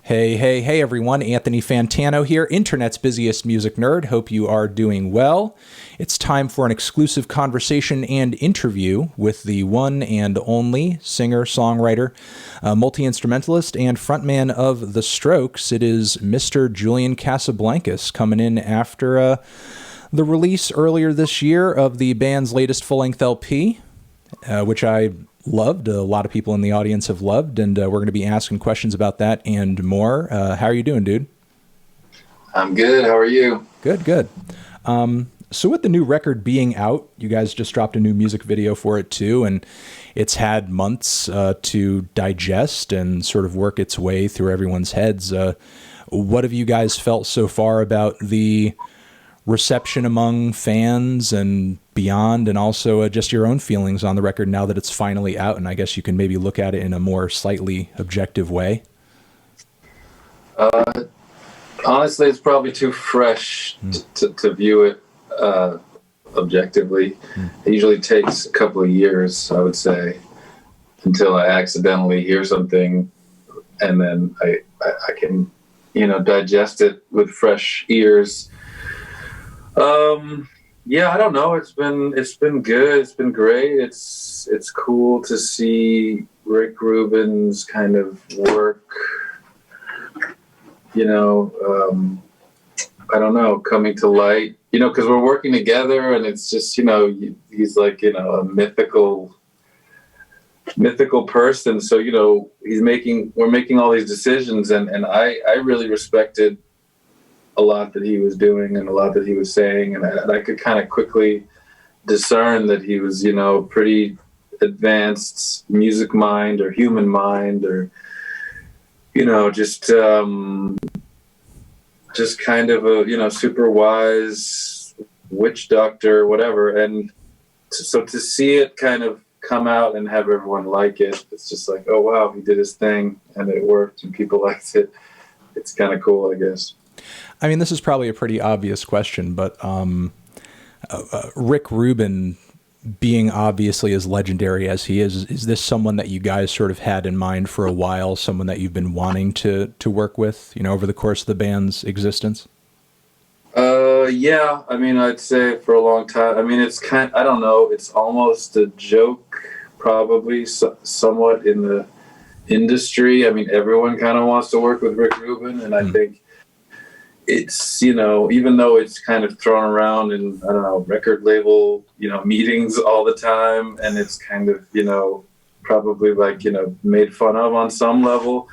Hey, everyone. Anthony Fantano here, internet's busiest music nerd. Hope you are doing well. It's time for an exclusive conversation and interview with the one and only singer, songwriter, multi-instrumentalist, and frontman of The Strokes. It is Mr. Julian Casablancas coming in after the release earlier this year of the band's latest full-length LP, which I loved. A lot of people in the audience have loved, and we're going to be asking questions about that and more. How are you doing, dude? I'm good. How are you? Good. So with the new record being out, you guys just dropped a new music video for it too, and it's had months to digest and sort of work its way through everyone's heads. What have you guys felt so far about the reception among fans and beyond, and also just your own feelings on the record now that it's finally out, and I guess you can maybe look at it in a more slightly objective way? Honestly, it's probably too fresh to view it objectively. It usually takes a couple of years, I would say, until I accidentally hear something, and then I can, digest it with fresh ears. Yeah, I don't know. It's been good. It's been great. It's cool to see Rick Rubin's kind of work, I don't know, coming to light, because we're working together, and it's just, he's like, a mythical person. So, we're making all these decisions, and I really respected a lot that he was doing and a lot that he was saying, and I could kind of quickly discern that he was, pretty advanced music mind or human mind, or just kind of a super wise witch doctor, whatever. And so to see it kind of come out and have everyone like it, it's just like, oh wow, he did his thing and it worked and people liked it. It's kind of cool, I guess. I mean, this is probably a pretty obvious question, but Rick Rubin being obviously as legendary as he is this someone that you guys sort of had in mind for a while, someone that you've been wanting to work with, over the course of the band's existence? Yeah, I mean, I'd say for a long time. I mean, it's I don't know, it's almost a joke, probably, somewhat in the industry. I mean, everyone kind of wants to work with Rick Rubin, and I think it's, even though it's kind of thrown around in, I don't know, record label, meetings all the time, and it's kind of, probably like, made fun of on some level.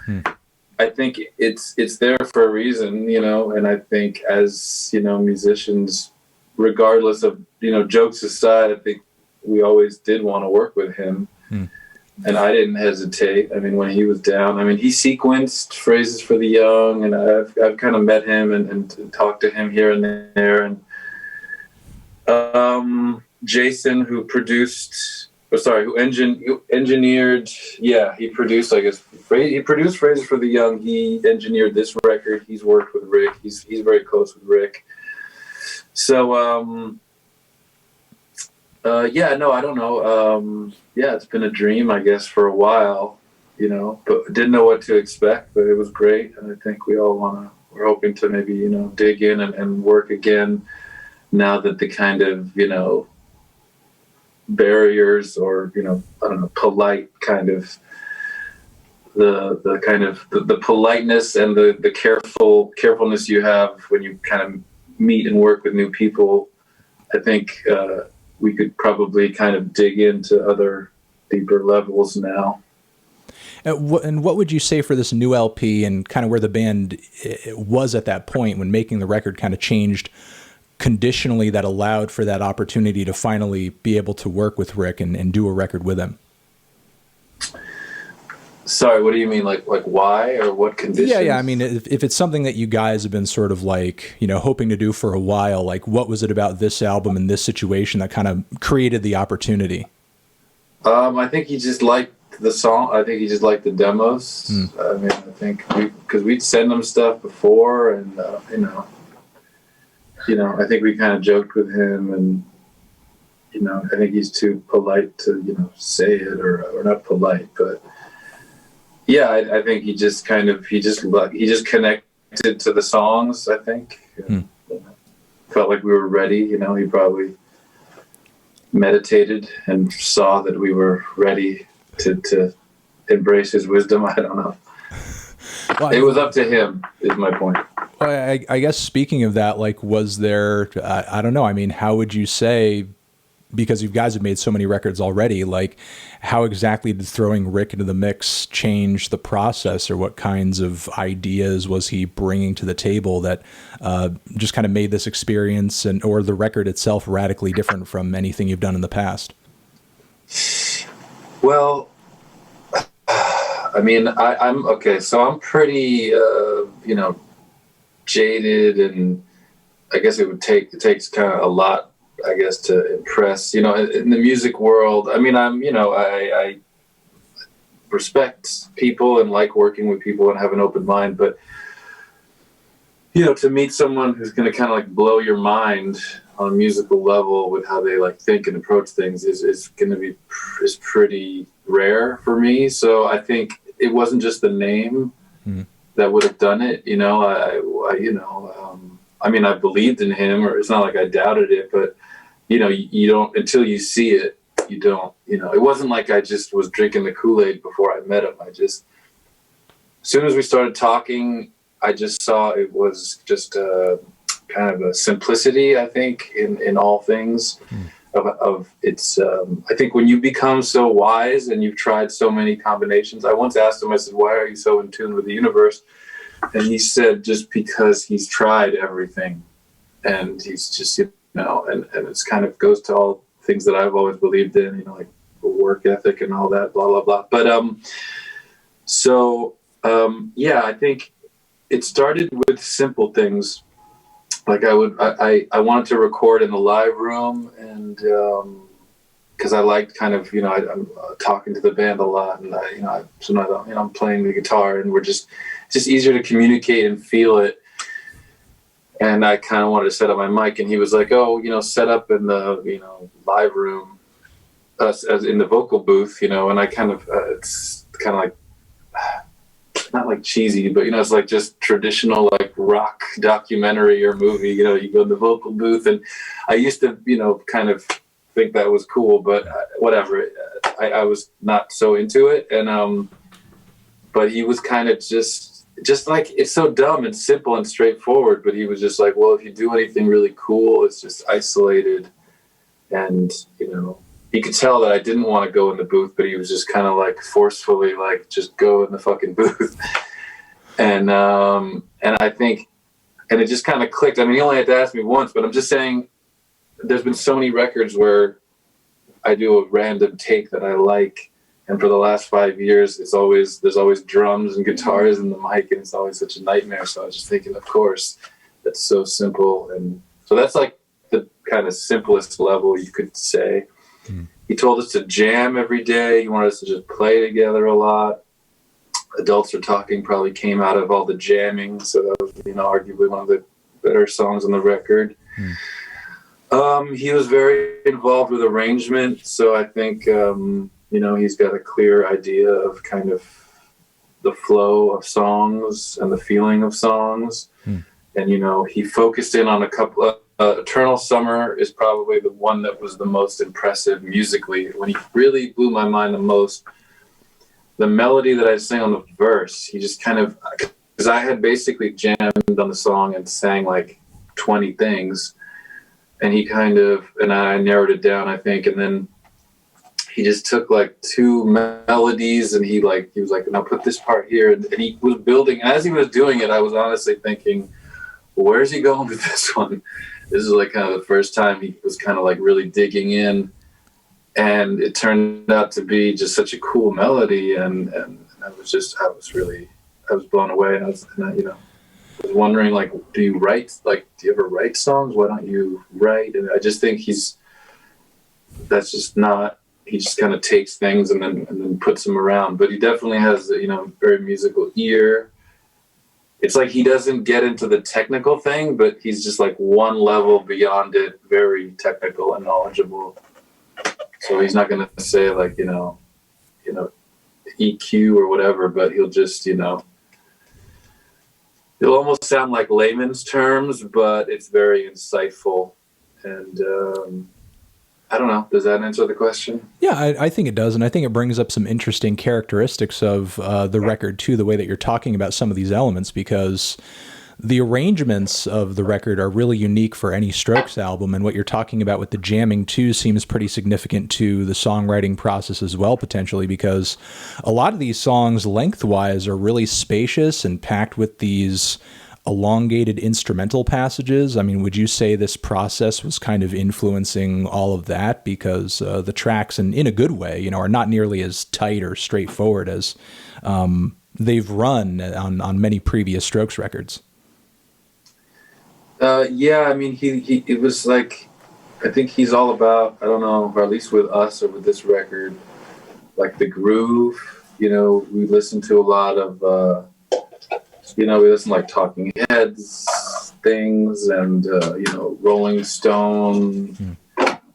I think it's there for a reason, and I think as, musicians, regardless of, jokes aside, I think we always did want to work with him. And I didn't hesitate. I mean, when he was down, I mean, he sequenced Phrases for the Young, and I've kind of met him and talked to him here and there. And Jason, who engineered, he produced, I guess, he produced Phrases for the Young. He engineered this record. He's worked with Rick. He's very close with Rick. So, I don't know. It's been a dream, I guess, for a while, but didn't know what to expect, but it was great. And I think we all we're hoping to maybe, dig in and work again now that the kind of, barriers or, I don't know, polite kind of, the kind of the politeness and the carefulness you have when you kind of meet and work with new people. I think, we could probably kind of dig into other deeper levels now. And what would you say for this new LP and kind of where the band was at that point when making the record kind of changed conditionally that allowed for that opportunity to finally be able to work with Rick and do a record with him? Sorry, what do you mean? Like why or what conditions? Yeah. I mean, if it's something that you guys have been sort of like, hoping to do for a while, like what was it about this album and this situation that kind of created the opportunity? I think he just liked the song. I think he just liked the demos. I mean, I think because we'd send him stuff before, and I think we kind of joked with him, and I think he's too polite to say it, or not polite, but Yeah, I think he just connected to the songs. I think felt like we were ready. You know, he probably meditated and saw that we were ready to embrace his wisdom. I don't know. Well, it was up to him, is my point. Well, I guess speaking of that, like, was there, I don't know, I mean, how would you say, because you guys have made so many records already, like, how exactly did throwing Rick into the mix change the process, or what kinds of ideas was he bringing to the table that just kind of made this experience or the record itself radically different from anything you've done in the past? Well, I mean, I'm okay. So I'm pretty, jaded, and I guess it takes kind of a lot, I guess, to impress. You know, in the music world, I mean, I respect people and like working with people and have an open mind, but to meet someone who's going to kind of like blow your mind on a musical level with how they like think and approach things is pretty rare for me. So I think it wasn't just the name that would have done it. I mean, I believed in him, or it's not like I doubted it, but you don't, until you see it, you don't, it wasn't like I just was drinking the Kool-Aid before I met him. As soon as we started talking, I just saw it was just kind of a simplicity, I think, in all things of it's, I think when you become so wise and you've tried so many combinations, I once asked him, I said, why are you so in tune with the universe? And he said, just because he's tried everything, and he's just, and it's kind of goes to all things that I've always believed in, like work ethic and all that, blah, blah, blah. But, I think it started with simple things. Like I wanted to record in the live room, and, cause I liked kind of, I'm talking to the band a lot, and sometimes I'm playing the guitar, and it's just easier to communicate and feel it. And I kind of wanted to set up my mic, and he was like, oh, set up in the, live room, as in the vocal booth, and I kind of, it's kind of like, not like cheesy, but, it's like just traditional, like rock documentary or movie, you go in the vocal booth. And I used to, kind of think that was cool, but whatever. I was not so into it. And, but he was kind of just like, it's so dumb and simple and straightforward, but he was just like, well, if you do anything really cool, it's just isolated. And, you could tell that I didn't want to go in the booth, but he was just kind of like forcefully like, just go in the fucking booth. And I think, and it just kind of clicked. I mean, he only had to ask me once, but I'm just saying there's been so many records where I do a random take that I like. And for the last 5 years, there's always drums and guitars in the mic, and it's always such a nightmare. So I was just thinking, of course, that's so simple. And so that's like the kind of simplest level you could say. He told us to jam every day. He wanted us to just play together a lot. Adults Are Talking probably came out of all the jamming. So that was, arguably one of the better songs on the record. He was very involved with arrangement. So I think, he's got a clear idea of kind of the flow of songs and the feeling of songs. And, he focused in on a couple of, Eternal Summer is probably the one that was the most impressive musically. When he really blew my mind the most, the melody that I sang on the verse, he just kind of, because I had basically jammed on the song and sang like 20 things, and he kind of, and I narrowed it down, I think, and then he just took like 2 melodies, and he was like, now put this part here, and he was building. As he was doing it, I was honestly thinking, where's he going with this one? This is like kind of the first time he was kind of like really digging in, and it turned out to be just such a cool melody. And I was blown away. And I was wondering, like, do you ever write songs? Why don't you write? And I just think he just kind of takes things and then puts them around. But he definitely has, very musical ear. It's like he doesn't get into the technical thing, but he's just like one level beyond it, very technical and knowledgeable. So he's not going to say like, EQ or whatever, but he'll just, it'll almost sound like layman's terms, but it's very insightful. And I don't know. Does that answer the question? Yeah, I think it does. And I think it brings up some interesting characteristics of the record, too, the way that you're talking about some of these elements, because the arrangements of the record are really unique for any Strokes album. And what you're talking about with the jamming, too, seems pretty significant to the songwriting process as well, potentially, because a lot of these songs lengthwise are really spacious and packed with these elongated instrumental passages. I mean, would you say this process was kind of influencing all of that? Because the tracks, and in a good way, are not nearly as tight or straightforward as they've run on many previous Strokes records. Yeah, I mean, it was like, I think he's all about, I don't know, or at least with us or with this record, like the groove. We listen to a lot of we listen like Talking Heads things and, Rolling Stone,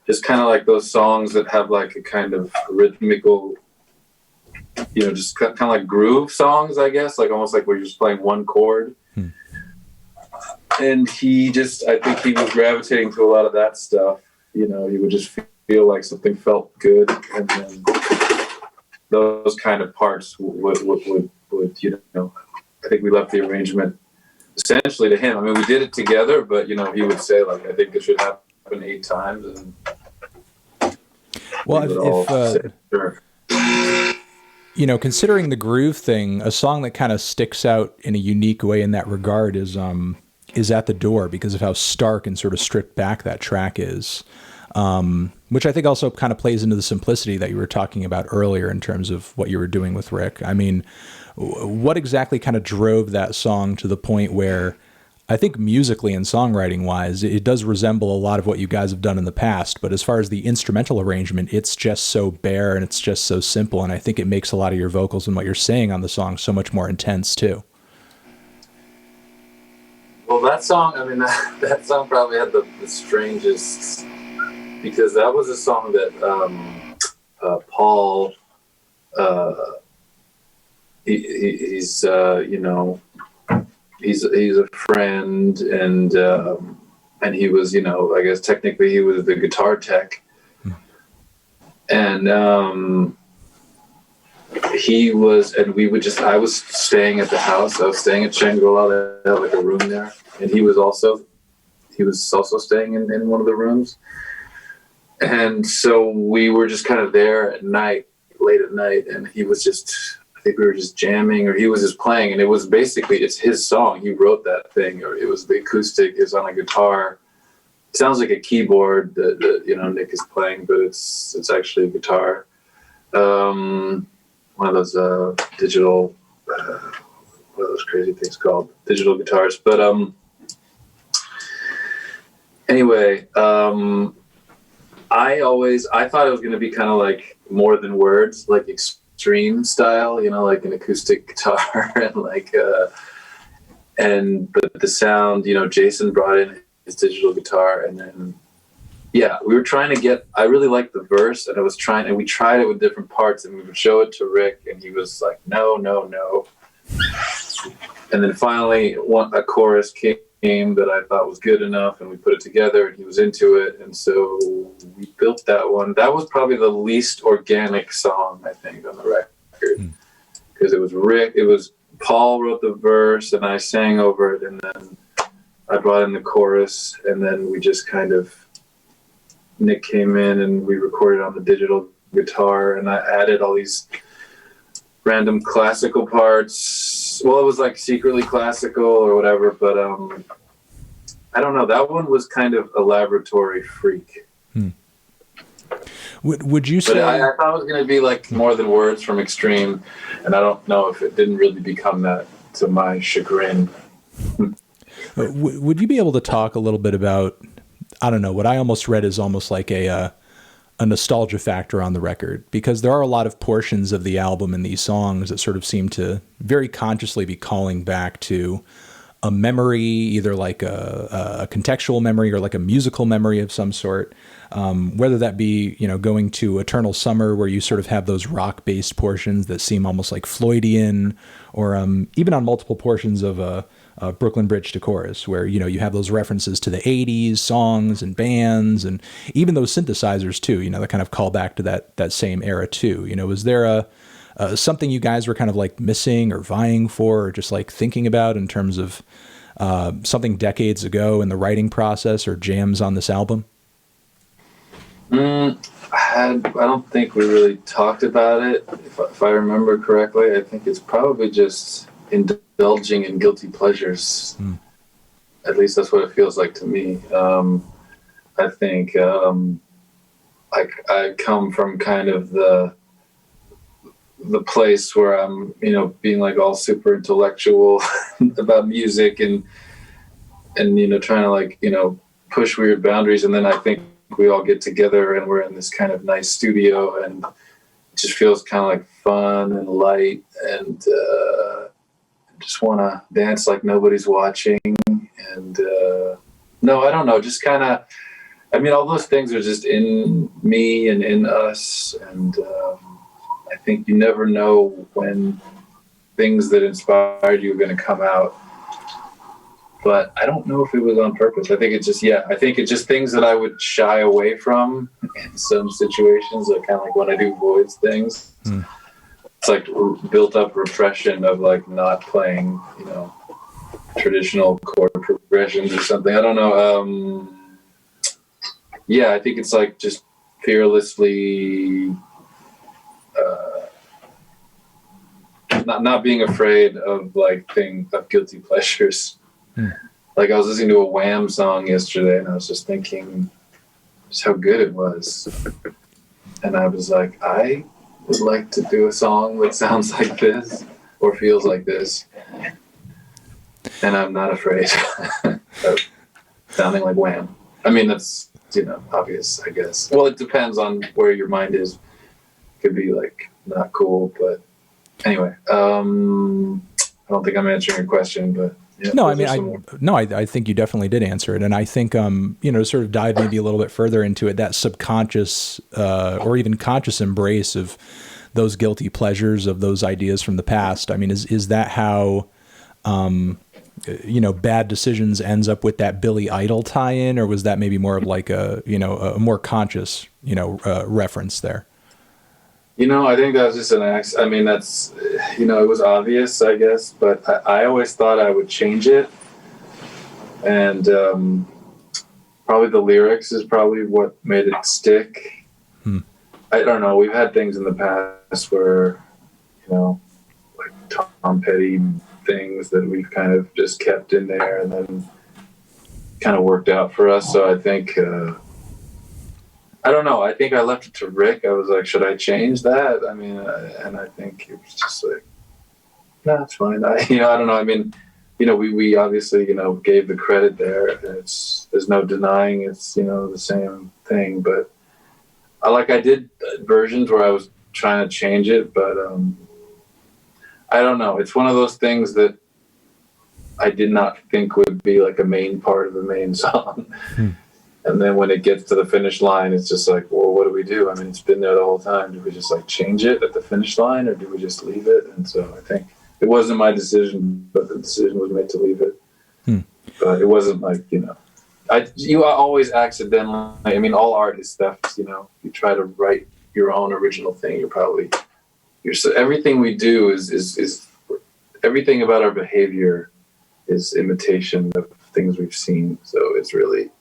just kind of like those songs that have like a kind of rhythmical, just kind of like groove songs, I guess, like almost like we're just playing one chord. And I think he was gravitating to a lot of that stuff. He would just feel like something felt good. And then those kind of parts would I think we left the arrangement essentially to him. I mean, we did it together, but he would say like, I think it should happen 8 times. And well, sure. Considering the groove thing, a song that kind of sticks out in a unique way in that regard is At the Door, because of how stark and sort of stripped back that track is. Which I think also kind of plays into the simplicity that you were talking about earlier in terms of what you were doing with Rick. I mean, what exactly kind of drove that song to the point where I think musically and songwriting wise, it does resemble a lot of what you guys have done in the past, but as far as the instrumental arrangement, it's just so bare and it's just so simple. And I think it makes a lot of your vocals and what you're saying on the song so much more intense too. Well, that song, I mean, that song probably had the strangest, because that was a song that Paul, he's a friend, and he was, I guess technically he was the guitar tech, and he was, and I was staying at the house. I was staying at Shangri-La. They had like a room there, and he was also staying in one of the rooms. And so we were just kind of there at night, late at night, and he was just, I think we were just jamming, or he was just playing, and it was basically, it's his song. He wrote that thing, or it was the acoustic, it was on a guitar. It sounds like a keyboard that Nick is playing, but it's actually a guitar. One of those digital, what are those crazy things called? Digital guitars. But anyway, I thought it was going to be kind of like More Than Words, like extreme style, like an acoustic guitar, and but the sound, Jason brought in his digital guitar, and then we were trying to get, I really liked the verse, and we tried it with different parts, and we would show it to Rick, and he was like, no. And then finally a chorus came that I thought was good enough, and we put it together, and he was into it, and so we built that one. That was probably the least organic song, I think, on the record, because it was Rick, Paul wrote the verse, and I sang over it, and then I brought in the chorus, and then we just kind of, Nick came in and we recorded on the digital guitar, and I added all these random classical parts. Well, it was like secretly classical or whatever, but I don't know. That one was kind of a laboratory freak. Would you say? But I thought it was going to be like More Than Words from Extreme, and I don't know if it didn't really become that, to my chagrin. Would you be able to talk a little bit about, I don't know, what I almost read is almost like a nostalgia factor on the record, because there are a lot of portions of the album and these songs that sort of seem to very consciously be calling back to a memory, either like a contextual memory or like a musical memory of some sort. Whether that be, going to Eternal Summer, where you sort of have those rock-based portions that seem almost like Floydian, or even on multiple portions of Brooklyn Bridge to Chorus, where, you have those references to the 80s songs and bands, and even those synthesizers too, that kind of call back to that same era too. Was there something you guys were kind of like missing or vying for, or just like thinking about in terms of something decades ago in the writing process or jams on this album? I don't think we really talked about it. If I remember correctly, I think it's probably just indulging in guilty pleasures. At least that's what it feels like to me. I think I come from kind of the place where I'm, being like all super intellectual about music and trying to like, push weird boundaries. And then I think we all get together and we're in this kind of nice studio, and it just feels kind of like fun and light, and just want to dance like nobody's watching. And no, I don't know, just kind of, all those things are just in me and in us. And I think you never know when things that inspired you are going to come out. But I don't know if it was on purpose. I think it's just things that I would shy away from in some situations, like kind of like when I do voice things. It's like built up repression of like not playing, traditional chord progressions or something. I don't know. I think it's like just fearlessly not being afraid of of guilty pleasures. Like I was listening to a Wham song yesterday, and I was just thinking just how good it was. And I was like, I would like to do a song that sounds like this or feels like this. And I'm not afraid of sounding like Wham. That's, obvious, I guess. Well, it depends on where your mind is. It could be like not cool, but anyway, I don't think I'm answering your question, but yeah, no, I think you definitely did answer it. And I think, to sort of dive maybe a little bit further into it, that subconscious or even conscious embrace of those guilty pleasures, of those ideas from the past. Is that how, Bad Decisions ends up with that Billy Idol tie-in, or was that maybe more of like a more conscious, reference there? I think that was just an accident. That's, it was obvious, I guess, but I always thought I would change it. And probably the lyrics is probably what made it stick. I don't know. We've had things in the past where, like Tom Petty things that we've kind of just kept in there and then kind of worked out for us. So I think... I don't know. I think I left it to Rick. I was like, should I change that? And I think it was just like, no, it's fine. I don't know. We obviously, gave the credit there. There's no denying it's, the same thing. But I did versions where I was trying to change it, but I don't know. It's one of those things that I did not think would be like a main part of the main song. And then when it gets to the finish line, it's just like, well, what do we do? It's been there the whole time. Do we just like change it at the finish line, or do we just leave it? And so I think it wasn't my decision, but the decision was made to leave it. But it wasn't like, you always accidentally, all art is theft, you try to write your own original thing. Everything we do is everything about our behavior is imitation of things we've seen. So it's really,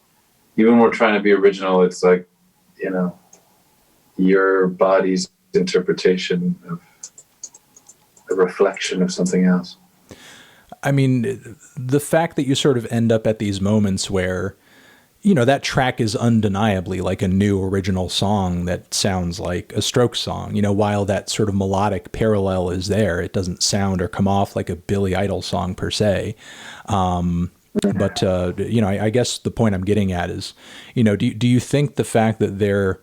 even when we're trying to be original, it's like, your body's interpretation of a reflection of something else. The fact that you sort of end up at these moments where, that track is undeniably like a new original song that sounds like a Strokes song, while that sort of melodic parallel is there, it doesn't sound or come off like a Billy Idol song per se. But, I guess the point I'm getting at is, do you think the fact that they're,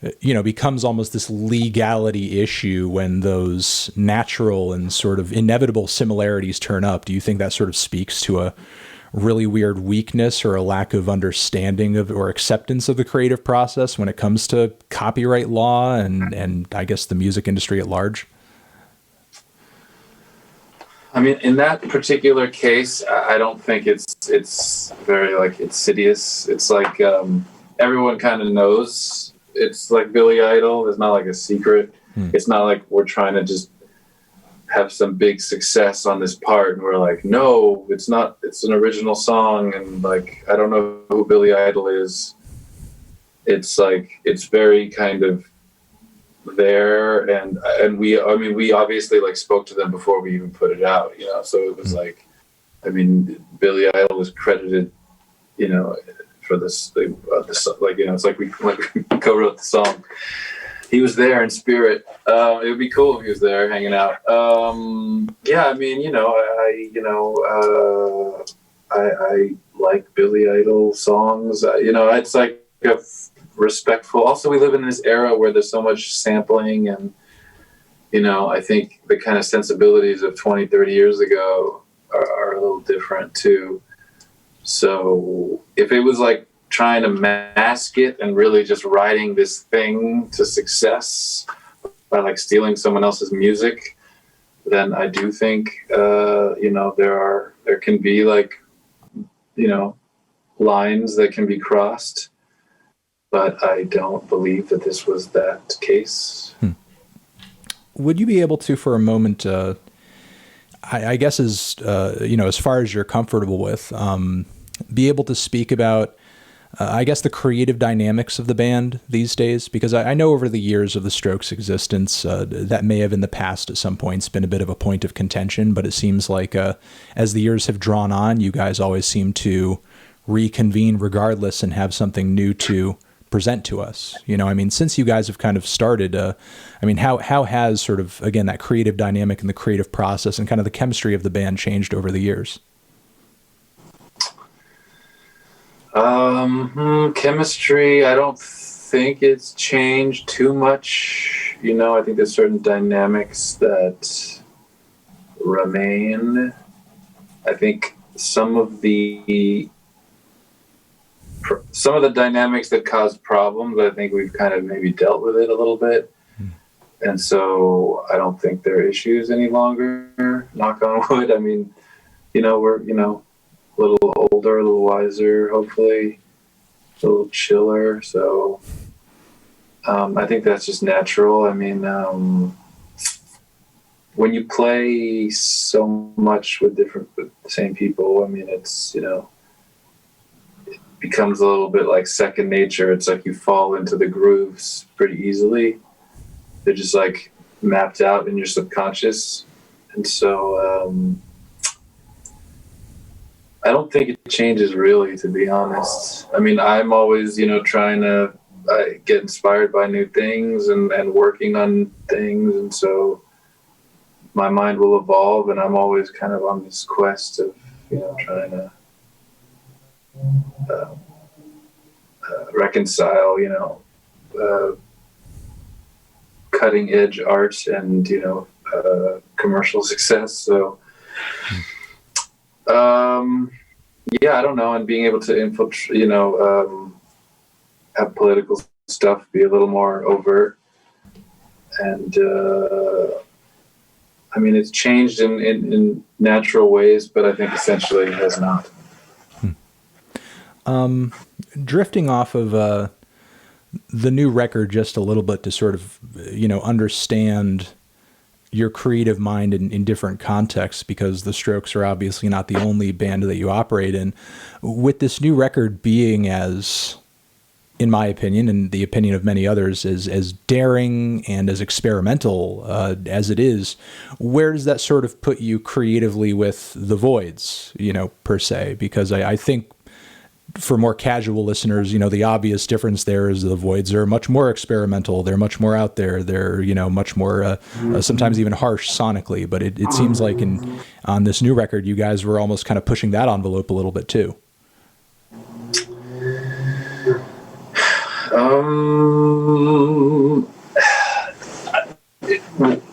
becomes almost this legality issue when those natural and sort of inevitable similarities turn up. Do you think that sort of speaks to a really weird weakness or a lack of understanding of or acceptance of the creative process when it comes to copyright law and I guess the music industry at large? I mean, in that particular case, I don't think it's very like insidious. It's like everyone kind of knows. It's like Billy Idol. It's not like a secret. It's not like we're trying to just have some big success on this part and we're like, no, it's not. It's an original song, and like I don't know who Billy Idol is. It's like it's very kind of there, and we obviously like spoke to them before we even put it out, so it was like, I mean, Billy Idol was credited, for this like, it's like we co-wrote the song. He was there in spirit. It would be cool if he was there hanging out. Yeah, I mean, I like Billy Idol songs. It's like a respectful. Also, we live in this era where there's so much sampling, and I think the kind of sensibilities of 20, 30 years ago are a little different too. So if it was like trying to mask it and really just writing this thing to success by like stealing someone else's music, then I do think there can be like lines that can be crossed. But I don't believe that this was that case. Would you be able to, for a moment, I guess as far as you're comfortable with, be able to speak about, I guess, the creative dynamics of the band these days? Because I know over the years of the Strokes' existence, that may have in the past at some points been a bit of a point of contention, but it seems like as the years have drawn on, you guys always seem to reconvene regardless and have something new to present to us. Since you guys have kind of started, how has sort of, again, that creative dynamic and the creative process and kind of the chemistry of the band changed over the years? Chemistry, I don't think it's changed too much. I think there's certain dynamics that remain. I think some of the dynamics that caused problems, I think we've kind of maybe dealt with it a little bit. And so I don't think they're issues any longer, knock on wood. I mean, we're, a little older, a little wiser, hopefully, a little chiller. So I think that's just natural. I mean, when you play so much with the same people, I mean, it's, becomes a little bit like second nature. It's like you fall into the grooves pretty easily. They're just like mapped out in your subconscious. And so I don't think it changes really, to be honest. I mean, I'm always, trying to get inspired by new things and working on things. And so my mind will evolve, and I'm always kind of on this quest of, trying to reconcile, cutting edge art and, commercial success. So, yeah, I don't know. And being able to infiltrate, have political stuff be a little more overt. And, I mean, it's changed in natural ways, but I think essentially it has not. Drifting off of the new record just a little bit to sort of, understand your creative mind in different contexts, because the Strokes are obviously not the only band that you operate in. With this new record being as, in my opinion, and the opinion of many others, as daring and as experimental as it is, where does that sort of put you creatively with The Voids, per se? Because I think for more casual listeners, the obvious difference there is The Voids are much more experimental. They're much more out there. They're, much more, sometimes even harsh sonically. But it seems like on this new record, you guys were almost kind of pushing that envelope a little bit too. Um,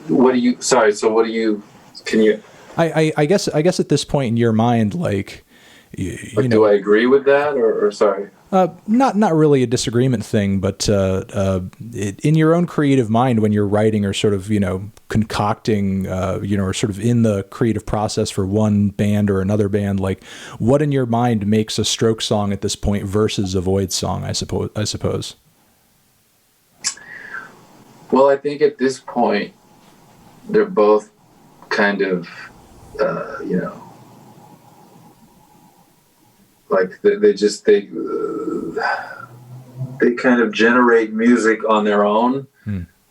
what do you? Sorry. So what do you? Can you? I guess at this point in your mind, like, you know, do I agree with that, or sorry? not really a disagreement thing, but in your own creative mind, when you're writing or sort of, you know, concocting, you know, or sort of in the creative process for one band or another band, like, what in your mind makes a Strokes song at this point versus a Void song? I suppose. Well, I think at this point, they're both kind of, you know, like they kind of generate music on their own.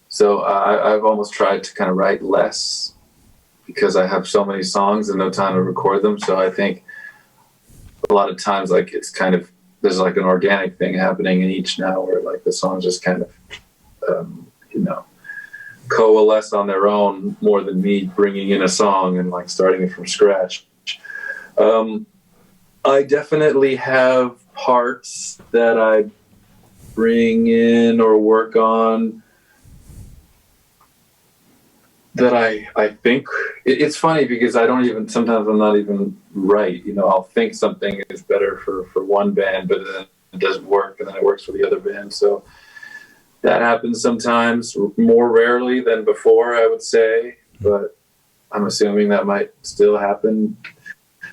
So I've almost tried to kind of write less because I have so many songs and no time to record them. So I think a lot of times, like, it's kind of, there's like an organic thing happening in each now where like the songs just kind of, you know, coalesce on their own more than me bringing in a song and like starting it from scratch. I definitely have parts that I bring in or work on that I think, it's funny because sometimes I'm not even right. You know, I'll think something is better for one band, but then it doesn't work, and then it works for the other band. So that happens sometimes, more rarely than before, I would say, but I'm assuming that might still happen.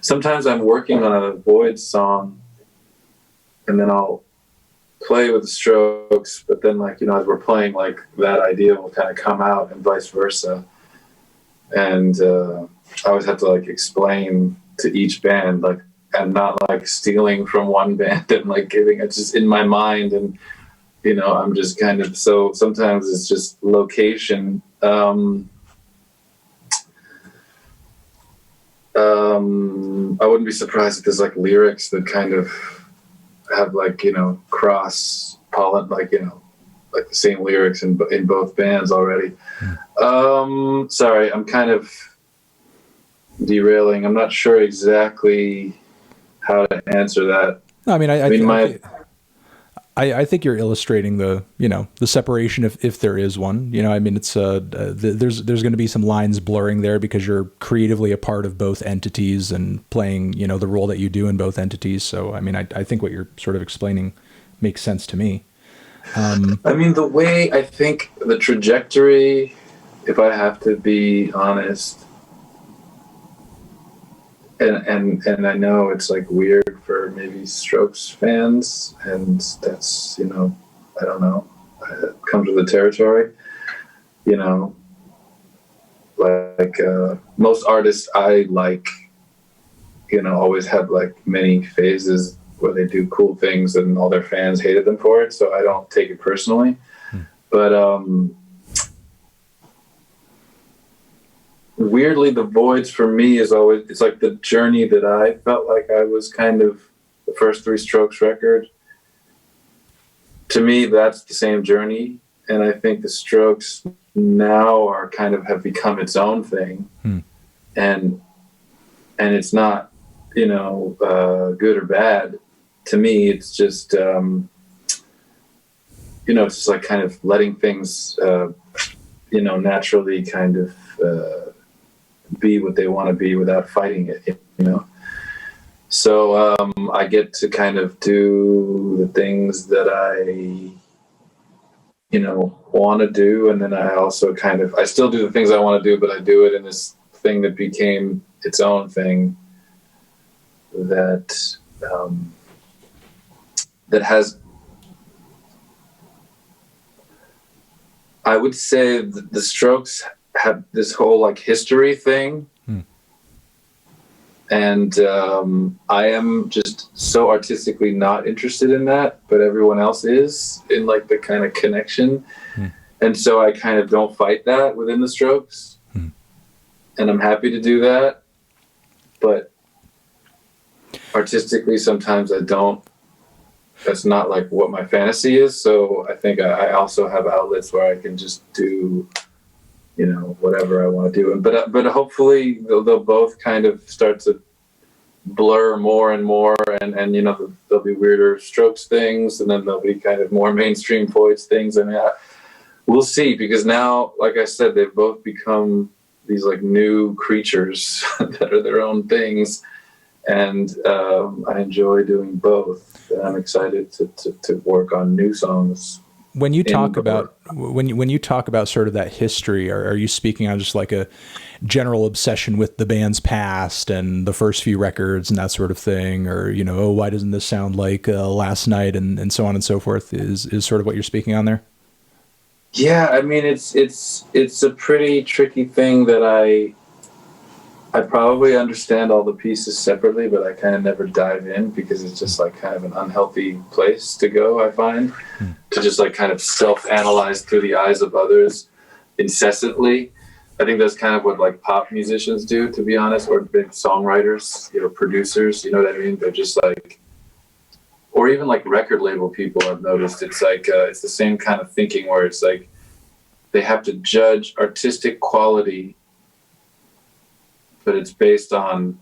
Sometimes I'm working on a Void song and then I'll play with the Strokes, but then, like, you know, as we're playing, like, that idea will kind of come out and vice versa. And I always have to like explain to each band, like, and not like stealing from one band and like giving it, just in my mind. And, you know, I'm just kind of, so sometimes it's just location. I wouldn't be surprised if there's like lyrics that kind of have like, you know, cross pollen, like, you know, like the same lyrics in both bands already. Sorry, I'm kind of derailing. I'm not sure exactly how to answer that. No, I mean, I think you're illustrating the, you know, the separation if there is one. You know, I mean, it's there's going to be some lines blurring there because you're creatively a part of both entities and playing, you know, the role that you do in both entities. So, I mean, I think what you're sort of explaining makes sense to me. I mean, the way I think the trajectory, if I have to be honest, and I know it's like weird for maybe Strokes fans, and that's, you know, I don't know, it comes with the territory, you know, like most artists I like, you know, always have like many phases where they do cool things and all their fans hated them for it, so I don't take it personally. But weirdly, the Voids for me is always, it's like the journey that I felt like I was kind of, the first three Strokes record, to me that's the same journey. And I think the Strokes now are kind of have become its own thing. And it's not, you know, good or bad. To me, it's just, you know, it's just like kind of letting things, you know, naturally kind of be what they want to be without fighting it, you know. So I get to kind of do the things that I, you know, want to do, and then I also kind of, I still do the things I want to do, but I do it in this thing that became its own thing that that has, I would say the Strokes have this whole like history thing. And I am just so artistically not interested in that, but everyone else is, in like the kind of connection. And so I kind of don't fight that within the Strokes. And I'm happy to do that. But artistically, sometimes I don't. That's not like what my fantasy is. So I think I also have outlets where I can just do, you know, whatever I want to do. But hopefully they'll both kind of start to blur more and more, and you know, there'll be weirder Strokes things, and then there'll be kind of more mainstream Voids things. I mean, we'll see, because now, like I said, they've both become these like new creatures that are their own things, and I enjoy doing both. And I'm excited to work on new songs. When you talk about when you talk about sort of that history, are you speaking on just like a general obsession with the band's past and the first few records and that sort of thing, or you know, oh, why doesn't this sound like Last Night, and so on and so forth? Is sort of what you're speaking on there? Yeah, I mean, it's a pretty tricky thing that I probably understand all the pieces separately, but I kind of never dive in, because it's just like kind of an unhealthy place to go, I find, to just like kind of self-analyze through the eyes of others incessantly. I think that's kind of what like pop musicians do, to be honest, or big songwriters, you know, producers, you know what I mean? They're just like, or even like record label people, I've noticed it's like, it's the same kind of thinking where it's like, they have to judge artistic quality, but it's based on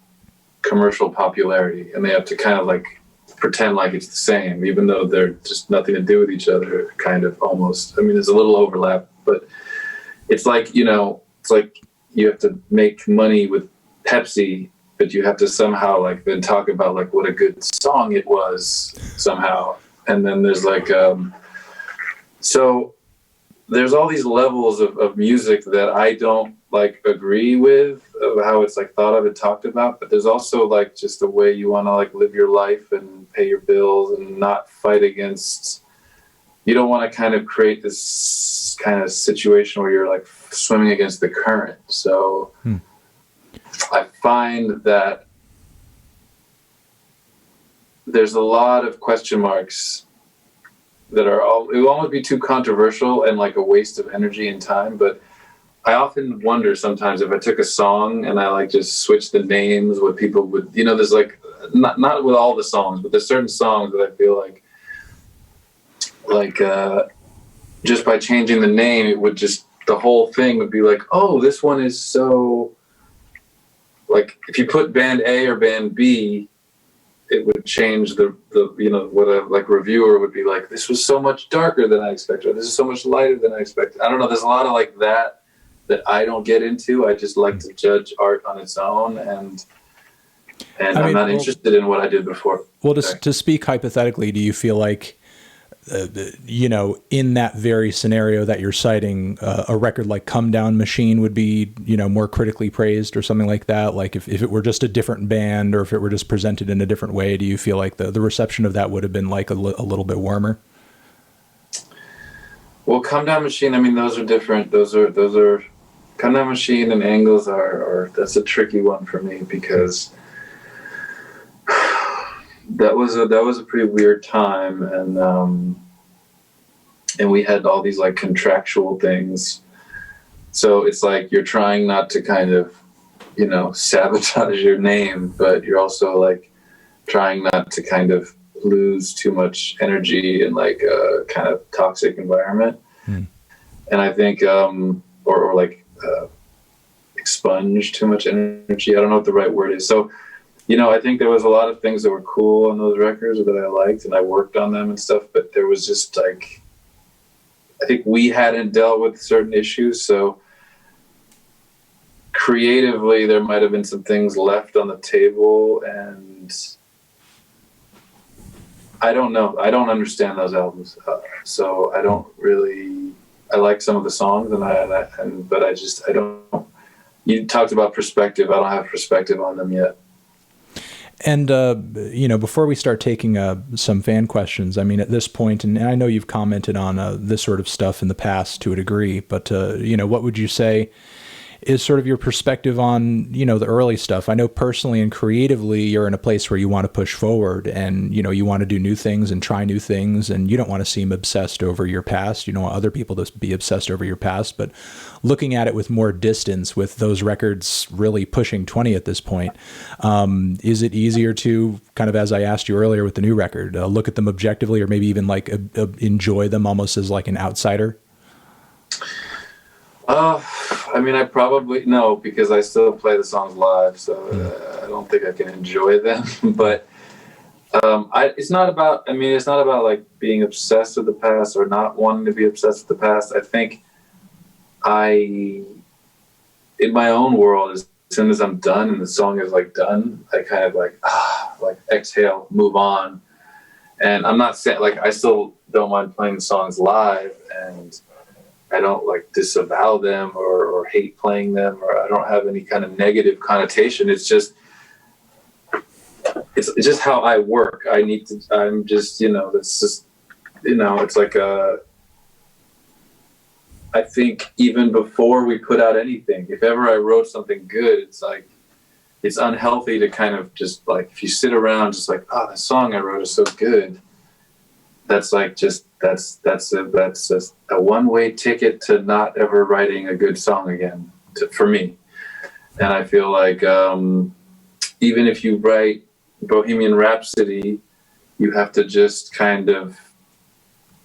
commercial popularity, and they have to kind of like pretend like it's the same, even though they're just nothing to do with each other, kind of, almost. I mean, there's a little overlap, but it's like, you know, it's like you have to make money with Pepsi, but you have to somehow like then talk about like what a good song it was somehow. And then there's like, so there's all these levels of music that I don't like agree with, of how it's like thought of and talked about, but there's also like just the way you want to like live your life and pay your bills and not fight against, you don't want to kind of create this kind of situation where you're like swimming against the current. So I find that there's a lot of question marks that are all, it will almost be too controversial and like a waste of energy and time. But I often wonder sometimes if I took a song and I like just switched the names, what people would, you know, there's like, not with all the songs, but there's certain songs that I feel like just by changing the name, it would just, the whole thing would be like, oh, this one is so, like if you put band A or band B, it would change the you know, what a like reviewer would be like, this was so much darker than I expected, or this is so much lighter than I expected. I don't know, there's a lot of like that I don't get into. I just like to judge art on its own, and I'm not interested in what I did before. Well, to speak hypothetically, do you feel like you know, in that very scenario that you're citing, a record like Come Down Machine would be, you know, more critically praised or something like that? Like if it were just a different band, or if it were just presented in a different way, do you feel like the reception of that would have been like a little bit warmer? Well, Come Down Machine, I mean, those are different. Those are Come Down Machine and Angles are that's a tricky one for me, because that was a pretty weird time, and we had all these like contractual things. So it's like you're trying not to kind of, you know, sabotage your name, but you're also like trying not to kind of lose too much energy in like a kind of toxic environment. And I think, or like expunge too much energy. I don't know what the right word is. So, you know, I think there was a lot of things that were cool on those records that I liked, and I worked on them and stuff, but there was just like, I think we hadn't dealt with certain issues. So creatively, there might have been some things left on the table, and I don't know. I don't understand those albums. So I don't really, I like some of the songs, but I don't, you talked about perspective. I don't have perspective on them yet. And, you know, before we start taking some fan questions, I mean, at this point, and I know you've commented on this sort of stuff in the past to a degree, but, you know, what would you say is sort of your perspective on, you know, the early stuff? I know personally and creatively, you're in a place where you want to push forward, and, you know, you want to do new things and try new things, and you don't want to seem obsessed over your past. You don't want other people to be obsessed over your past, but looking at it with more distance, with those records really pushing 20 at this point, is it easier to kind of, as I asked you earlier with the new record, look at them objectively, or maybe even like enjoy them almost as like an outsider? I mean, I probably no, because I still play the songs live, so I don't think I can enjoy them. But it's not about. I mean, it's not about like being obsessed with the past or not wanting to be obsessed with the past. I think in my own world, as soon as I'm done and the song is like done, I kind of like exhale, move on. And I'm not saying like I still don't mind playing the songs live, and I don't like disavow them or hate playing them, or I don't have any kind of negative connotation. It's just how I work. I'm just, that's just, it's like I think even before we put out anything, if ever I wrote something good, it's like, it's unhealthy to kind of just like, if you sit around just like, oh, the song I wrote is so good. That's like, that's just a one-way ticket to not ever writing a good song again for me. And I feel like, even if you write Bohemian Rhapsody, you have to just kind of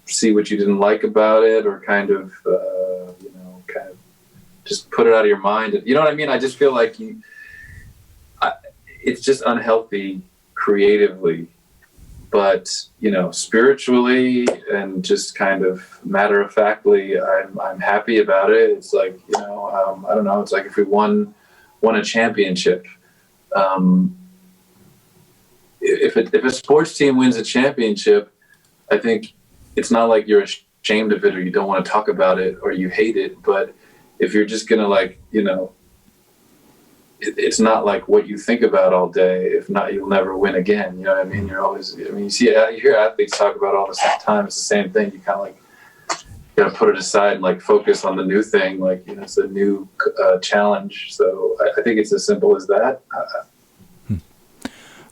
see what you didn't like about it, or kind of just put it out of your mind. You know what I mean? I just feel like it's just unhealthy creatively, but spiritually and just kind of matter of factly, I'm happy about it. It's like, I don't know. It's like if we won a championship. If a sports team wins a championship, I think it's not like you're ashamed of it or you don't want to talk about it or you hate it. But if you're just gonna it's not like what you think about all day. If not, you'll never win again. You know what I mean? You're always. I mean, you hear athletes talk about it all the time. It's the same thing. You kind of like gotta put it aside and like focus on the new thing. Like it's a new challenge. So I think it's as simple as that.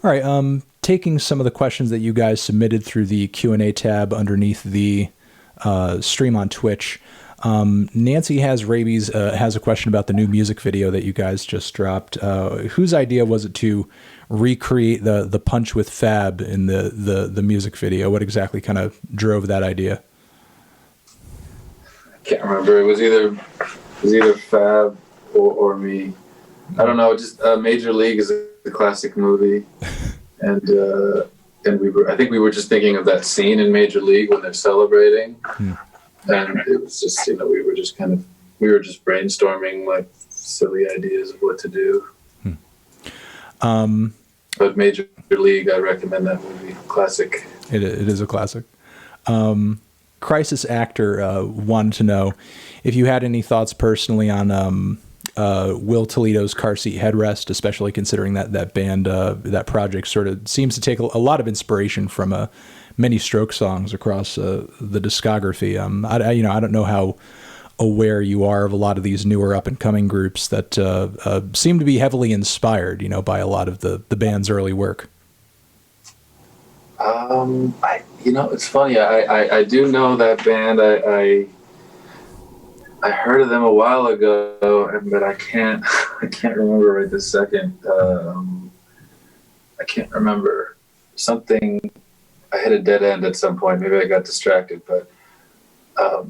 All right. Taking some of the questions that you guys submitted through the Q&A tab underneath the stream on Twitch. Nancy has rabies, has a question about the new music video that you guys just dropped. Whose idea was it to recreate the punch with Fab in the music video? What exactly kind of drove that idea? I can't remember. It was either Fab or me. I don't know. Just Major League is a classic movie, and I think we were just thinking of that scene in Major League when they're celebrating. And it was just, we were just brainstorming like silly ideas of what to do. But Major League, I recommend that movie. Classic. It is a classic. Crisis Actor wanted to know if you had any thoughts personally on Will Toledo's Car Seat Headrest, especially considering that band, that project sort of seems to take a lot of inspiration from many Stroke songs across the discography. I don't know how aware you are of a lot of these newer up and coming groups that seem to be heavily inspired, by a lot of the band's early work. It's funny. I do know that band. I heard of them a while ago, but I can't remember right this second. I can't remember something. I hit a dead end at some point. Maybe I got distracted, but I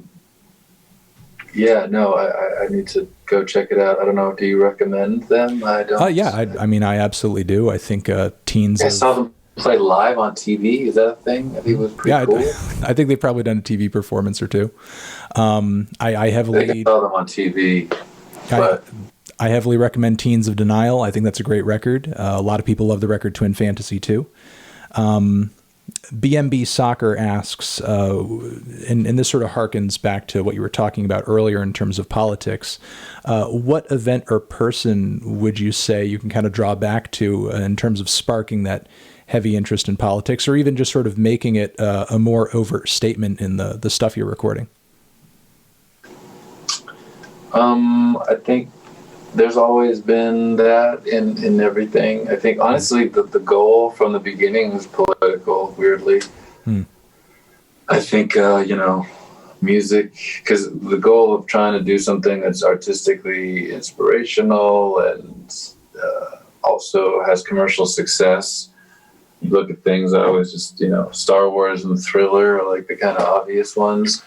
need to go check it out. I don't know. Do you recommend them? I don't. Yeah, I absolutely do. I think teens. I saw them play live on TV. Is that a thing? I think it was pretty cool. I think they've probably done a TV performance or two. I heavily saw them on TV. But I heavily recommend Teens of Denial. I think that's a great record. A lot of people love the record Twin Fantasy too. BMB Soccer asks, and this sort of harkens back to what you were talking about earlier in terms of politics. What event or person would you say you can kind of draw back to in terms of sparking that heavy interest in politics, or even just sort of making it a more overt statement in the stuff you're recording? I think there's always been that in everything. I think honestly the goal from the beginning was political, weirdly. I think, music, because the goal of trying to do something that's artistically inspirational and also has commercial success. You look at things, I always just, Star Wars and Thriller are like the kind of obvious ones.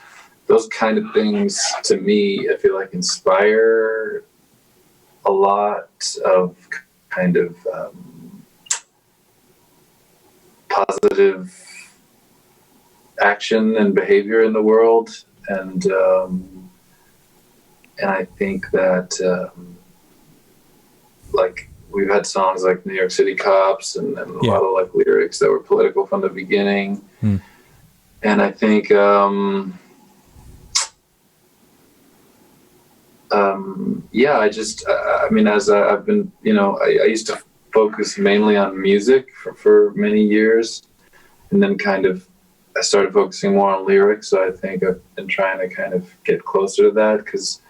those kind of things to me, I feel like inspire a lot of kind of positive action and behavior in the world, and I think that like we've had songs like New York City Cops and a lot of like lyrics that were political from the beginning. And I think I mean, as I've been, I used to focus mainly on music for many years, and then kind of I started focusing more on lyrics. So I think I've been trying to kind of get closer to that, because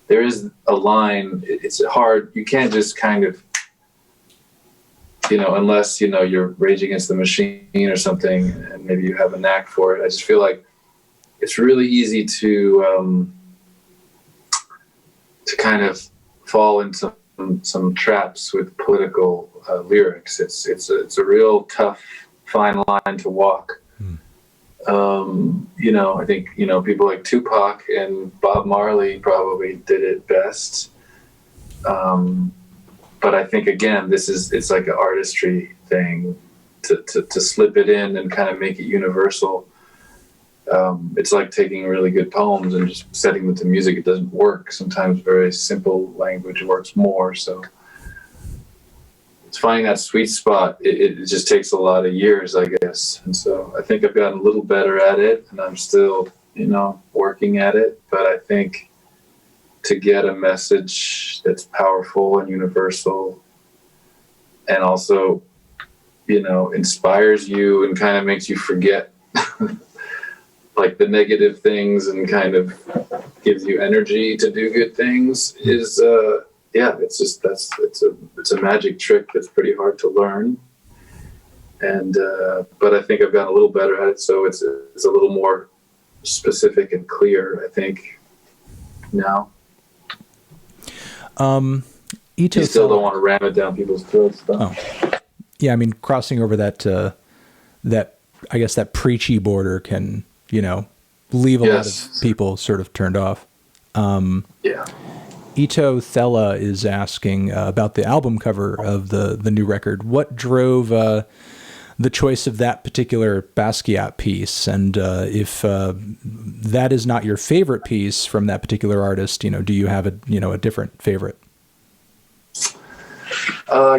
there is a line. It's hard. You can't just kind of, unless, you're Rage Against the Machine or something, and maybe you have a knack for it. I just feel like it's really easy to kind of fall into some traps with political lyrics. It's a real tough, fine line to walk. I think, people like Tupac and Bob Marley probably did it best. But I think, again, it's like an artistry thing to slip it in and kind of make it universal. It's like taking really good poems and just setting them to music. It doesn't work. Sometimes very simple language works more. So it's finding that sweet spot. It just takes a lot of years, I guess. And so I think I've gotten a little better at it, and I'm still, working at it. But I think to get a message that's powerful and universal, and also, inspires you and kind of makes you forget like the negative things and kind of gives you energy to do good things is, it's a magic trick that's pretty hard to learn. And, but I think I've gotten a little better at it. So it's a little more specific and clear, I think, now. You still don't want to ram it down people's throats, though. Oh. Yeah, I mean, crossing over that I guess that preachy border can, leave a lot of people sort of turned off. Ito Thella is asking about the album cover of the new record. What drove the choice of that particular Basquiat piece? And if that is not your favorite piece from that particular artist, do you have a different favorite? I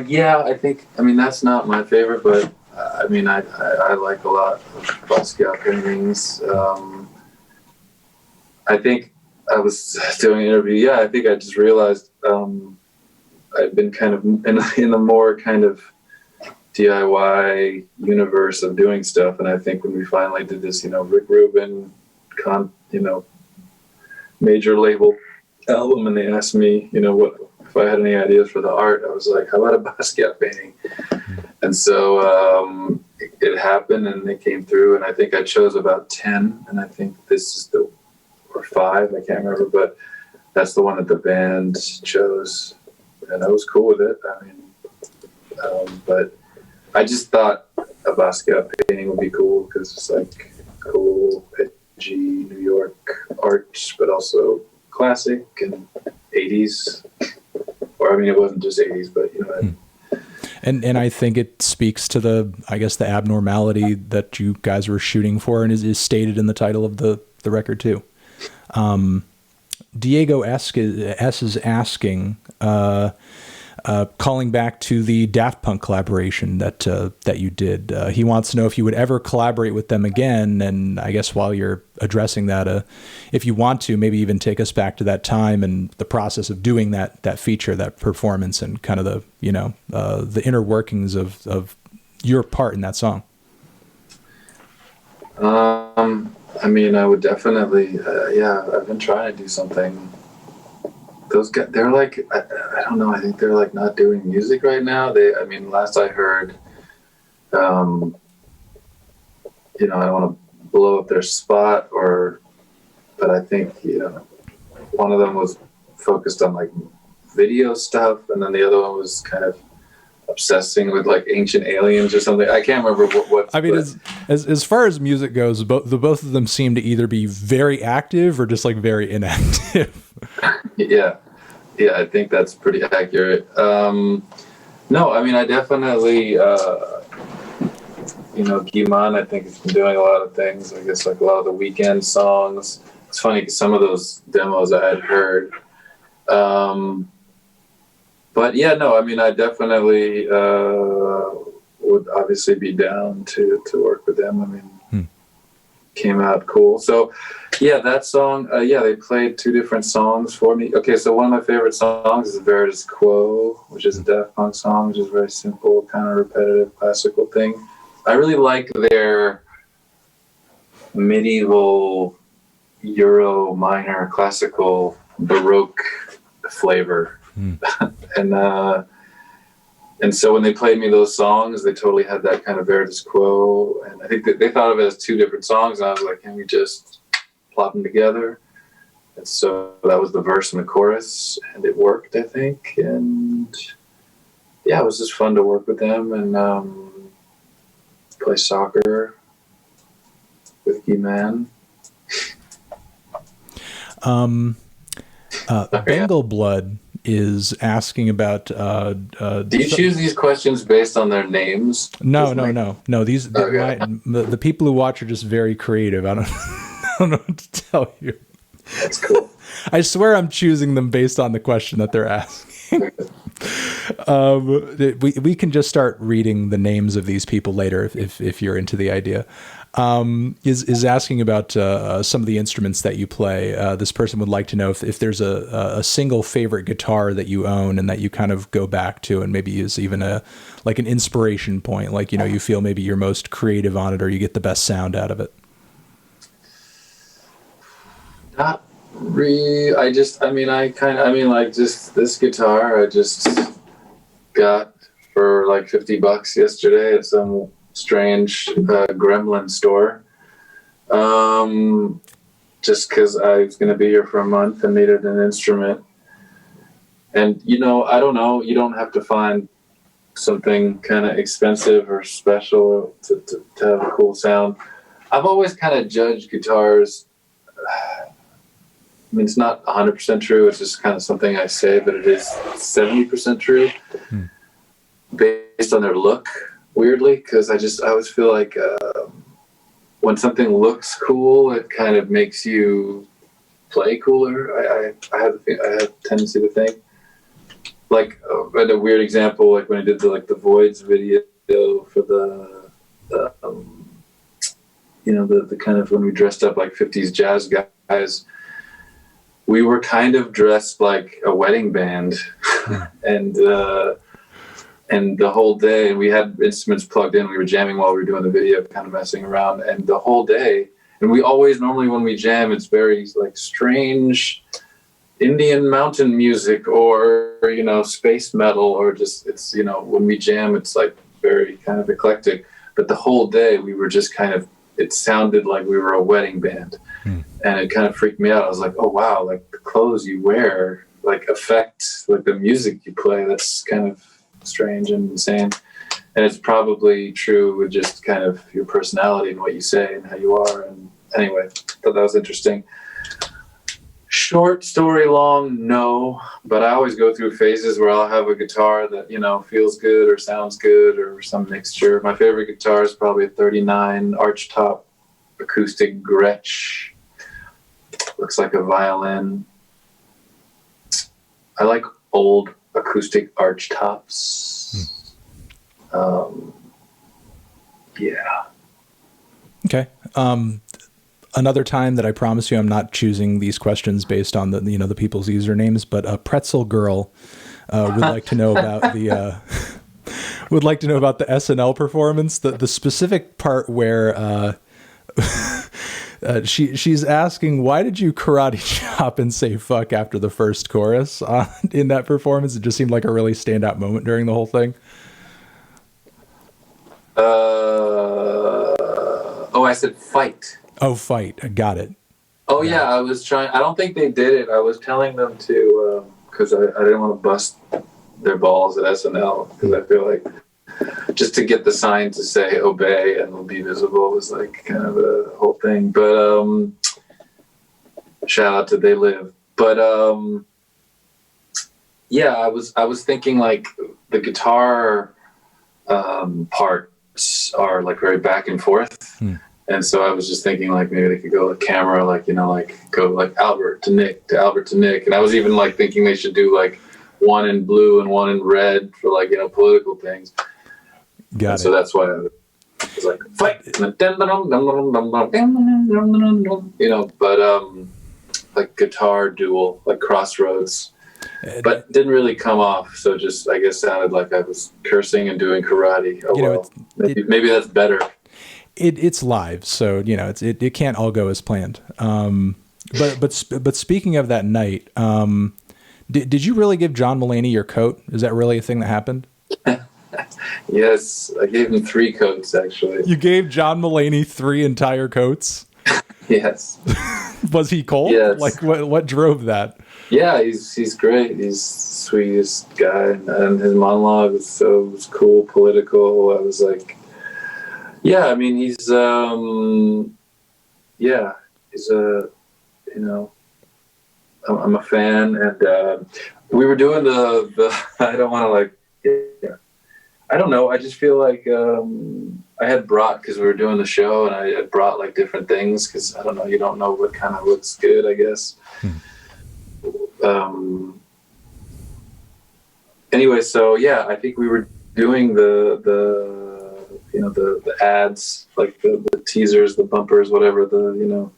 mean, that's not my favorite, but I mean, I like a lot of Basquiat paintings. I think I was doing an interview. I think I just realized I've been kind of in a more kind of DIY universe of doing stuff. And I think when we finally did this, Rick Rubin, major label album, and they asked me, what if I had any ideas for the art, I was like, how about a Basquiat painting? And so it happened, and they came through, and I think I chose about 10, and I think this is or 5, I can't remember, but that's the one that the band chose, and I was cool with it. I mean, but I just thought a Basquiat painting would be cool because it's like cool, edgy New York art, but also classic and 80s. Or, I mean, it wasn't just 80s, but, And I think it speaks to the abnormality that you guys were shooting for, and is stated in the title of the record too. Diego S is asking, calling back to the Daft Punk collaboration that you did. He wants to know if you would ever collaborate with them again. And I guess while you're addressing that, if you want to, maybe even take us back to that time and the process of doing that feature, that performance, and kind of the inner workings of your part in that song. I mean, I would definitely, I've been trying to do something. Those guys, they're like, I don't know, I think they're like not doing music right now. Last I heard, I don't want to blow up their spot, but I think, one of them was focused on like video stuff, and then the other one was kind of obsessing with like ancient aliens or something. I can't remember what I mean, as far as music goes, both of them seem to either be very active or just like very inactive. Yeah, I think that's pretty accurate. No, I mean, I definitely, Guy-Man, I think, has been doing a lot of things. I guess like a lot of the weekend songs. It's funny because some of those demos I had heard. But yeah, no, I mean, I definitely would obviously be down to work with them. I mean, came out cool. So yeah, that song, they played two different songs for me. Okay, so one of my favorite songs is Veritas Quo, which is a Daft Punk song, which is very simple, kind of repetitive, classical thing. I really like their medieval Euro minor classical Baroque flavor. And so when they played me those songs, they totally had that kind of Veritas Quo. And I think that they thought of it as two different songs. And I was like, can we just plop them together? And so that was the verse and the chorus. And it worked, I think. And yeah, it was just fun to work with them and play soccer with Guy-Man. Bengal Blood is asking about. Do you choose these questions based on their names? No. These the people who watch are just very creative. I don't know what to tell you. That's cool. I swear I'm choosing them based on the question that they're asking. We can just start reading the names of these people later if you're into the idea. Is asking about some of the instruments that you play. This person would like to know if there's a single favorite guitar that you own and that you kind of go back to and maybe is even an inspiration point, like, you feel maybe you're most creative on it or you get the best sound out of it. Not really. Just this guitar I just got for like $50 yesterday at some strange gremlin store, just because I was going to be here for a month and needed an instrument. And I don't know, you don't have to find something kind of expensive or special to have a cool sound. I've always kind of judged guitars, I mean, it's not 100% true, it's just kind of something I say, but it is 70% true based on their look. Weirdly, because I always feel like when something looks cool, it kind of makes you play cooler. I have a tendency to think. Like a weird example, like when I did the Voids video for the kind of when we dressed up like 50s jazz guys, we were kind of dressed like a wedding band, and the whole day, we had instruments plugged in. We were jamming while we were doing the video, kind of messing around. And the whole day, and we always, normally when we jam, it's very like strange Indian mountain music or, space metal or just, it's, when we jam, it's like very kind of eclectic. But the whole day we were just kind of, it sounded like we were a wedding band. And it kind of freaked me out. I was like, oh, wow, like the clothes you wear, like affect like the music you play. That's kind of strange and insane, and it's probably true with just kind of your personality and what you say and how you are. And anyway, thought that was interesting. Short story long, no, but I always go through phases where I'll have a guitar that feels good or sounds good or some mixture. My favorite guitar is probably a 39 archtop acoustic Gretsch. Looks like a violin. I like old acoustic arch tops. Yeah. Okay. Another time that I promise you I'm not choosing these questions based on the people's usernames, but Pretzel Girl would like to know about the SNL performance, the specific part where she's asking, why did you karate chop and say fuck after the first chorus in that performance? It just seemed like a really standout moment during the whole thing. I said fight. Oh, fight. I got it. Oh, yeah. I don't think they did it. I was telling them to, because I didn't want to bust their balls at SNL, because I feel like just to get the sign to say obey and will be visible was like kind of a whole thing. But shout out to They Live. But yeah, I was thinking like the guitar parts are like very back and forth. And so I was just thinking like maybe they could go like camera, like, you know, like go like Albert to Nick to Albert to Nick. And I was even like thinking they should do like one in blue and one in red for like, you know, political things. Got it. So that's why I was like, fight, you know, but like guitar duel, like Crossroads, but didn't really come off. So just, I guess, sounded like I was cursing and doing karate. Oh, you know, well, maybe that's better. It's live, so you know it can't all go as planned. But speaking of that night, did you really give John Mulaney your coat? Is that really a thing that happened? Yes, I gave him 3 coats actually. You gave John Mulaney 3 entire coats? Yes. Was he cold? Yes. Like what drove that? Yeah, he's great. He's the sweetest guy, and his monologue was cool, political. I was like, yeah, I mean, he's a, you know, I'm a fan, and we were doing the I don't want to like, yeah, I don't know. I just feel like I had brought, because we were doing the show, and I had brought like different things, because I don't know, you don't know what kind of looks good, I guess. Anyway, so yeah, I think we were doing the you know, the ads, like the teasers, the bumpers, whatever, the, you know,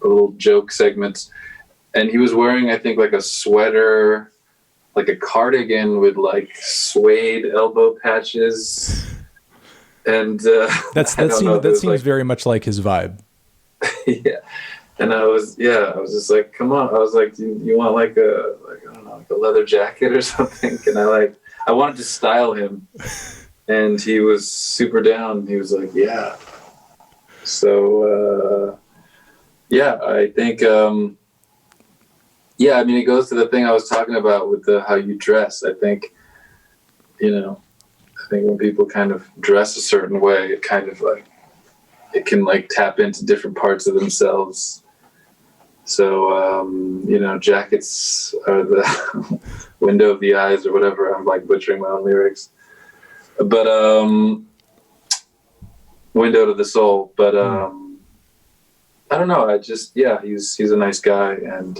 the little joke segments. And he was wearing, I think, like a sweater, like a cardigan with like suede elbow patches. And that seems like, very much like his vibe. Yeah. And I was just like, come on. I was like, you want like a, like, I don't know, like a leather jacket or something? And I wanted to style him. And he was super down. He was like, yeah. So, yeah, I think, yeah, I mean, it goes to the thing I was talking about with how you dress. I think, you know, when people kind of dress a certain way, it kind of like, it can like tap into different parts of themselves. So, you know, jackets are the window of the eyes or whatever. I'm like butchering my own lyrics. But window to the soul. But I don't know. I just, yeah, he's a nice guy, and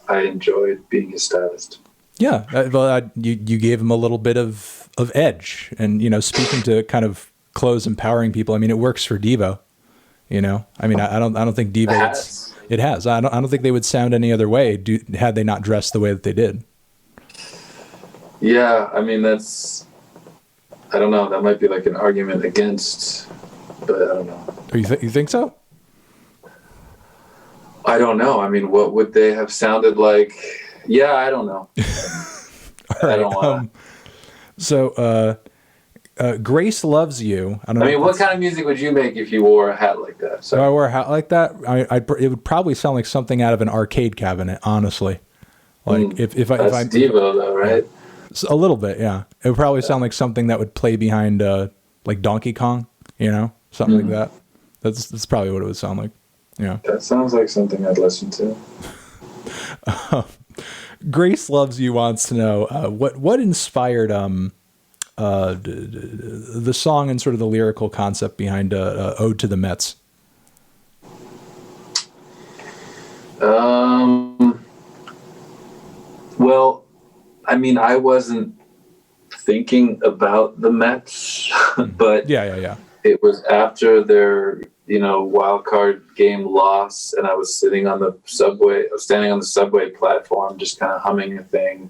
I enjoyed being his stylist. Yeah, well, you gave him a little bit of edge, and you know, speaking to kind of clothes empowering people. I mean, it works for Devo. You know, I mean, I don't think Devo. It has. I don't think they would sound any other way had they not dressed the way that they did. Yeah, I mean, I don't know. That might be like an argument against, but I don't know. You think so? I don't know. I mean, what would they have sounded like? Yeah, I don't know. Right, I don't want to. Grace Loves You. I mean, what kind of music would you make if you wore a hat like that? So if I wore a hat like that, it would probably sound like something out of an arcade cabinet, honestly. Like if I'm Devo though, right? A little bit, yeah. It would probably sound like something that would play behind like Donkey Kong, you know, something like that. That's probably what it would sound like. Yeah. That sounds like something I'd listen to. Grace Loves You wants to know what inspired the song and sort of the lyrical concept behind Ode to the Mets. Well, I mean, I wasn't thinking about the Mets, but yeah. It was after their, you know, wild card game loss, and I was sitting on the subway. I was standing on the subway platform, just kind of humming a thing.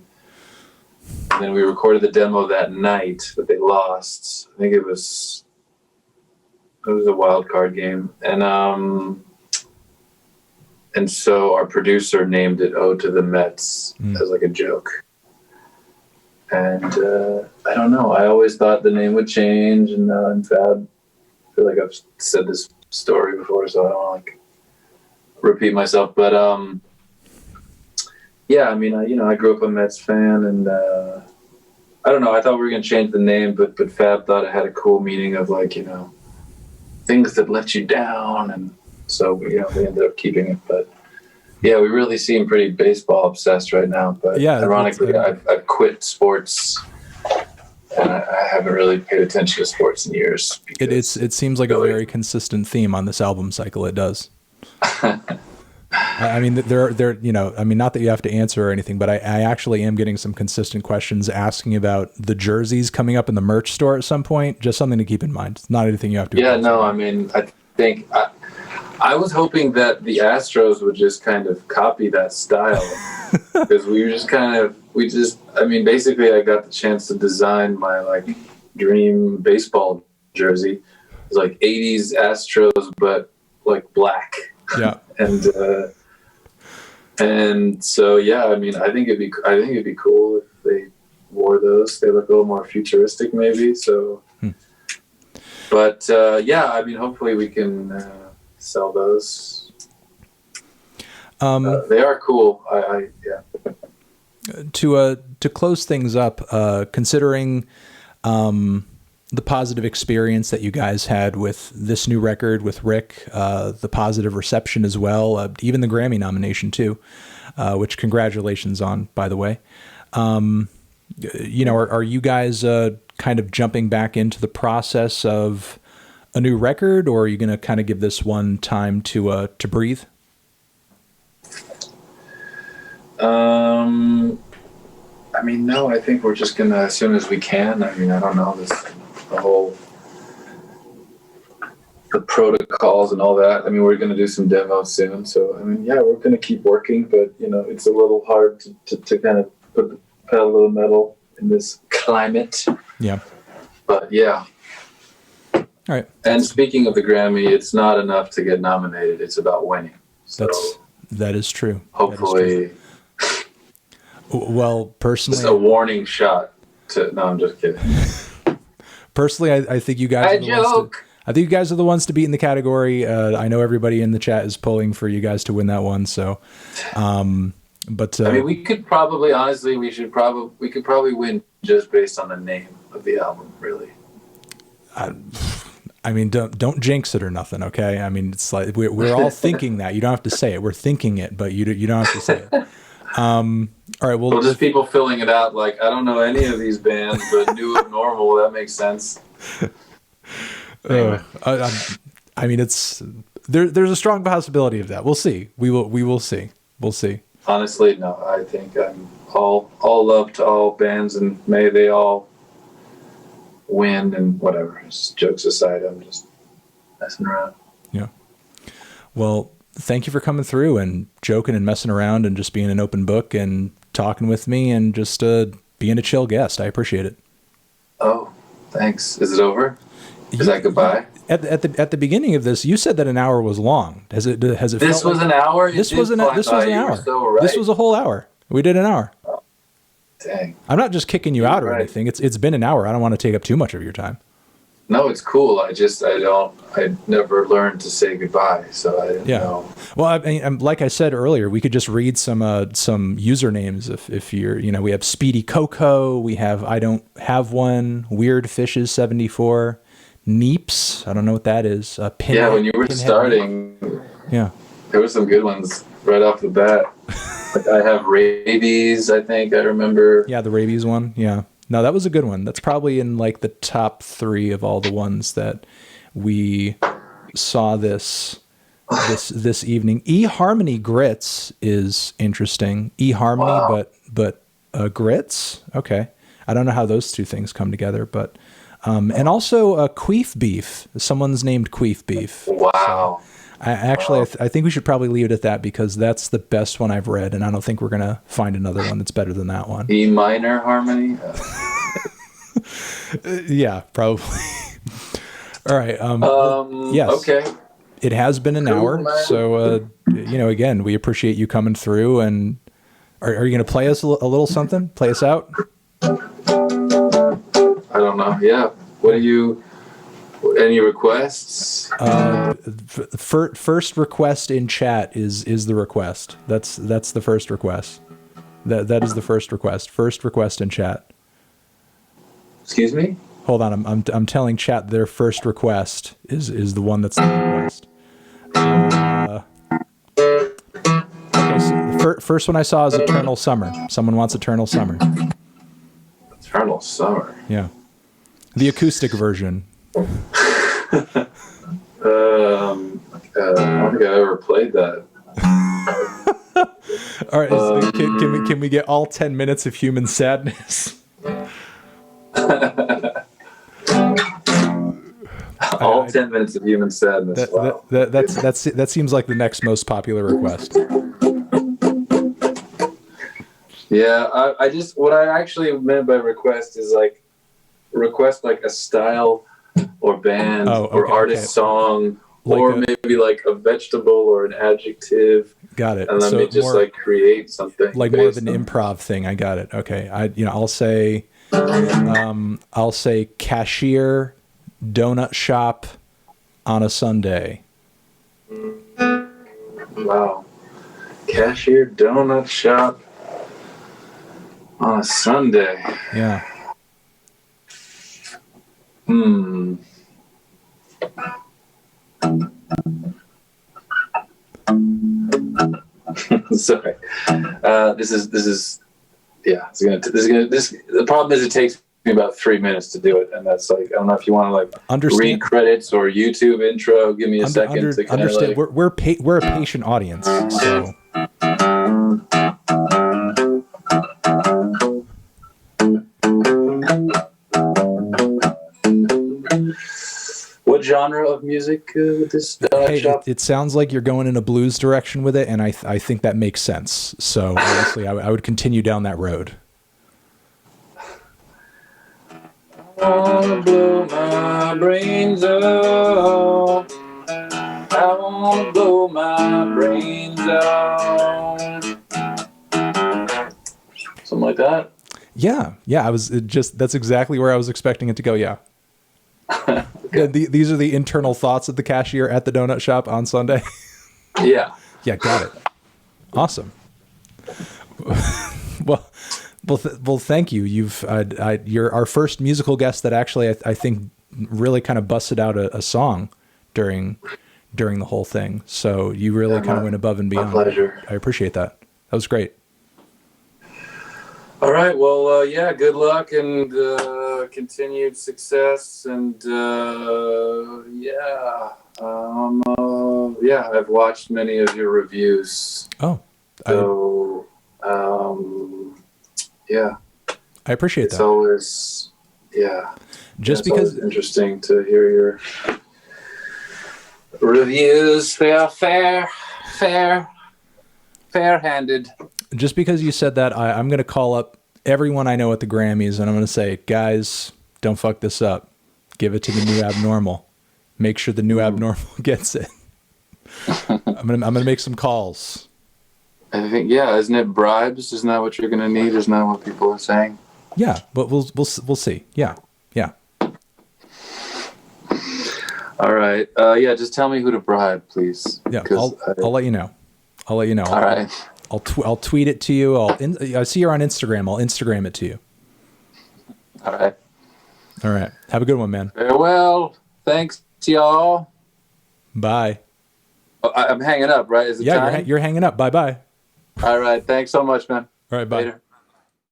And then we recorded the demo that night that they lost. I think it was a wild card game, and so our producer named it "Ode to the Mets" as like a joke. And I don't know. I always thought the name would change, and now I'm sad. I feel like I've said this story before, so I don't want to like repeat myself. But yeah, I mean, I grew up a Mets fan, and I don't know. I thought we were going to change the name, but Fab thought it had a cool meaning of like, things that let you down. And so, we ended up keeping it. But yeah, we really seem pretty baseball obsessed right now. But yeah, ironically, I've quit sports. And I haven't really paid attention to sports in years. It seems like a very consistent theme on this album cycle. It does. I mean, not that you have to answer or anything, but I actually am getting some consistent questions asking about the jerseys coming up in the merch store at some point. Just something to keep in mind. It's not anything you have to. Yeah, no, I mean, I think I was hoping that the Astros would just kind of copy that style because basically I got the chance to design my like dream baseball jersey. It was like 80s Astros, but like black. Yeah. And so, yeah, I mean, I think it'd be cool if they wore those. They look a little more futuristic maybe. So, but yeah, I mean, hopefully we can sell those. They are cool. Yeah. To close things up, considering the positive experience that you guys had with this new record with Rick, the positive reception as well, even the Grammy nomination too, which congratulations on, by the way. Are you guys kind of jumping back into the process of a new record, or are you going to kind of give this one time to breathe? I mean, no, I think we're just gonna, as soon as we can. I mean, I don't know, the protocols and all that. I mean, we're gonna do some demos soon. So, I mean, yeah, we're gonna keep working, but it's a little hard to kind of put the pedal to the metal in this climate. Yeah. But yeah. All right. And speaking of the Grammy, it's not enough to get nominated. It's about winning. So that is true. Hopefully. Well, personally, it's a warning shot. No, I'm just kidding. Personally, I think you guys. I think you guys are the ones to beat in the category. I know everybody in the chat is pulling for you guys to win that one. So, but I mean, we could probably, honestly, we could probably win just based on the name of the album, really. I mean, don't jinx it or nothing, okay? I mean, it's like we're all thinking that. You don't have to say it. We're thinking it, but you don't have to say it. All right. Well, just people filling it out like, I don't know any of these bands, but New Abnormal, that makes sense. Anyway. I mean, there's a strong possibility of that. We'll see. We will see. We'll see. Honestly, no. I think I'm all love to all bands, and may they all win and whatever. Just jokes aside, I'm just messing around. Yeah. Well, thank you for coming through and joking and messing around and just being an open book and talking with me and just being a chill guest. I appreciate it. Oh, thanks. Is it over? Is that goodbye? At the beginning of this, you said that an hour was long. Has it? This was an hour. This was an hour. So right. This was a whole hour. We did an hour. Oh, dang. I'm not just kicking you out or anything. It's been an hour. I don't want to take up too much of your time. No, it's cool. I never learned to say goodbye, so I didn't know. Well, I mean, like I said earlier, we could just read some usernames if you're, we have Speedy Coco, we have I Don't Have One, Weird Fishes 74, Neeps, I don't know what that is. When you were starting, there were some good ones right off the bat. Like I have Rabies, I think I remember. Yeah, the Rabies one, yeah. No, that was a good one. That's probably in like the top 3 of all the ones that we saw this evening. eHarmony Grits is interesting. eHarmony, wow. but Grits. Okay, I don't know how those two things come together, but and also Queef Beef. Someone's named Queef Beef. Wow. So I think we should probably leave it at that because that's the best one I've read, and I don't think we're gonna find another one that's better than that one. E minor harmony. Yeah, probably. All right. Yes. Okay. It has been an hour, man. So again, we appreciate you coming through. And are you going to play us a little something? Play us out. I don't know. Yeah. What are you? Any requests? First request in chat is the request. That's the first request. That is the first request. First request in chat. Excuse me? Hold on, I'm telling chat their first request is the one that's the request. Okay, so the first one I saw is Eternal Summer. Someone wants Eternal Summer. Eternal Summer. Yeah. The acoustic version. I don't think I ever played that. All right, can we get all 10 minutes of human sadness? All 10 minutes of human sadness. Wow. That seems like the next most popular request. Yeah, I just, what I actually meant by request is like, request like a style or band or artist song, like or maybe like a vegetable or an adjective. Got it. And let me just like create something. Like more of an improv thing. I got it. Okay. I'll say cashier, donut shop on a Sunday. Wow. Cashier, donut shop on a Sunday. Yeah. Sorry. This is the problem is it takes me about 3 minutes to do it, and that's like, I don't know if you want to like read credits or YouTube intro. Give me a second to understand. Like, we're a patient audience, so. What genre of music would this shop? It sounds like you're going in a blues direction with it, and I think that makes sense. So honestly, I would continue down that road. I wanna blow my brains out. I wanna blow my brains out. Something like that. Yeah. That's exactly where I was expecting it to go. Yeah. Okay. These are the internal thoughts of the cashier at the donut shop on Sunday. Yeah. Yeah, got it. Awesome. Well, thank you. You're our first musical guest that actually I think really kind of busted out a song during the whole thing. So you really kind of went above and beyond. My pleasure. I appreciate that. That was great. All right. Well, yeah. Good luck and continued success. And I've watched many of your reviews. Oh. So, yeah. I appreciate that. It's always, yeah. Just because it's interesting to hear your reviews. They are fair-handed. Just because you said that, I'm going to call up everyone I know at the Grammys, and I'm going to say, guys, don't fuck this up. Give it to the new abnormal. Make sure the new abnormal gets it. I'm going to make some calls. I think, yeah, isn't it bribes? Isn't that what you're going to need? Isn't that what people are saying? Yeah, but we'll see. Yeah. All right. Just tell me who to bribe, please. Yeah, I'll let you know. All right. I'll tweet it to you. I see you're on Instagram. I'll Instagram it to you. All right. Have a good one, man. Farewell. Thanks, y'all. Bye. Oh, I'm hanging up, right? Is it time? You're hanging up. Bye-bye. All right. Thanks so much, man. All right, bye. Later.